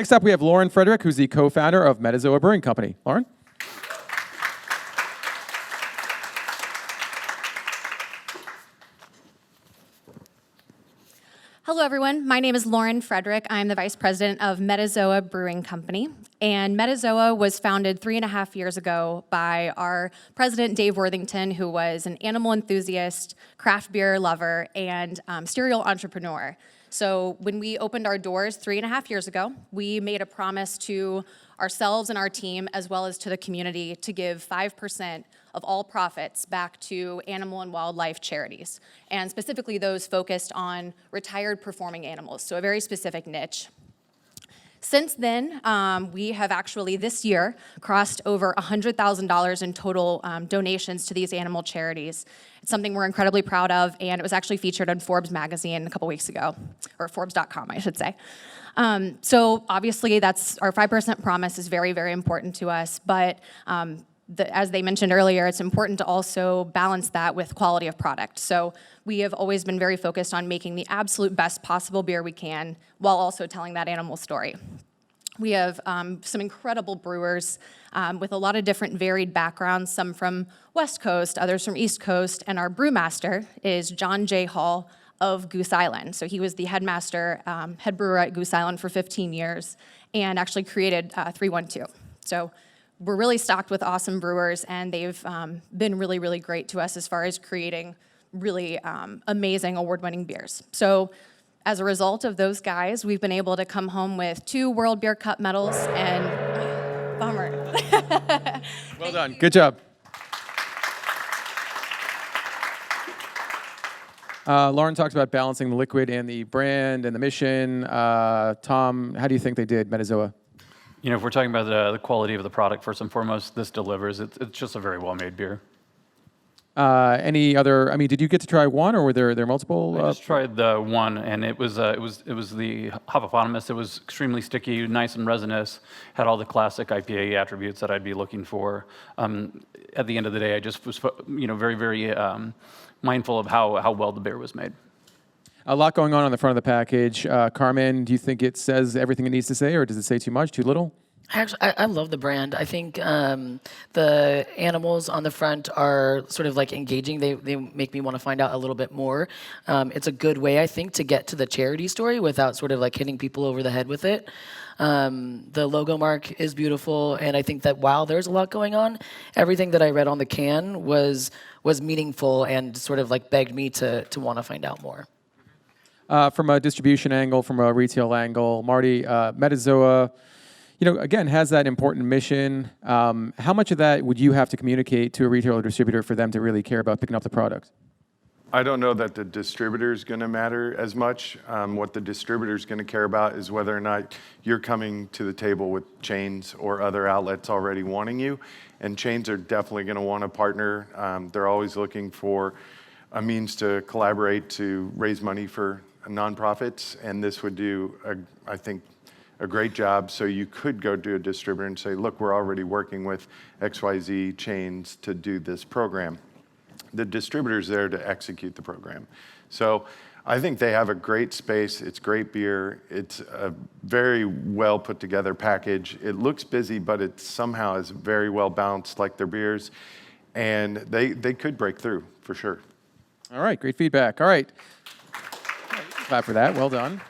Next up, we have Lauren Frederick, who's the co-founder of Metazoa Brewing Company. Lauren? Hello, everyone. My name is Lauren Frederick. I'm the Vice President of Metazoa Brewing Company. And Metazoa was founded 3.5 years ago by our president, Dave Worthington, who was an animal enthusiast, craft beer lover, and serial entrepreneur. So when we opened our doors 3.5 years ago, we made a promise to ourselves and our team, as well as to the community, to give 5% of all profits back to animal and wildlife charities, and specifically those focused on retired performing animals, so a very specific niche. Since then, we have actually this year crossed over $100,000 in total donations to these animal charities. It's something we're incredibly proud of, and it was actually featured on Forbes magazine a couple weeks ago, or Forbes.com, I should say. So obviously, that's our 5% promise is very, very important to us, but as they mentioned earlier, it's important to also balance that with quality of product. So we have always been very focused on making the absolute best possible beer we can while also telling that animal story. We have some incredible brewers with a lot of different varied backgrounds, some from West Coast, others from East Coast, and our brewmaster is John J. Hall of Goose Island. So he was the headmaster, head brewer at Goose Island for 15 years and actually created 312. So we're really stocked with awesome brewers, and they've been really, really great to us as far as creating really amazing award-winning beers. So as a result of those guys, we've been able to come home with 2 World Beer Cup medals and bummer. Well done. Good job. Lauren talked about balancing the liquid and the brand and the mission. Tom, how do you think they did, Metazoa? You know, if we're talking about the quality of the product, first and foremost, this delivers. It's just a very well-made beer. Any other? I mean, did you get to try one, or were there multiple? I just tried the one, and it was the Hoppopotamus. It was extremely sticky, nice and resinous. Had all the classic IPA attributes that I'd be looking for. At the end of the day, I just was, very, very mindful of how well the beer was made. A lot going on the front of the package. Carmen, do you think it says everything it needs to say, or does it say too much, too little? Actually, I love the brand. I think the animals on the front are sort of like engaging. They make me want to find out a little bit more. It's a good way, I think, to get to the charity story without sort of like hitting people over the head with it. The logo mark is beautiful, and I think that while there's a lot going on, everything that I read on the can was meaningful and sort of like begged me to want to find out more. From a distribution angle, from a retail angle, Marty, Metazoa, again, has that important mission. How much of that would you have to communicate to a retailer or distributor for them to really care about picking up the product? I don't know that the distributor is going to matter as much. What the distributor is going to care about is whether or not you're coming to the table with chains or other outlets already wanting you. And chains are definitely going to want to partner. They're always looking for a means to collaborate to raise money for nonprofits, and this would do, I think, a great job. So you could go to a distributor and say, look, we're already working with XYZ chains to do this program. The distributor's there to execute the program. So I think they have a great space. It's great beer. It's a very well put together package. It looks busy, but it somehow is very well balanced like their beers. And they could break through, for sure. All right, great feedback. All right. Clap for that. Well done.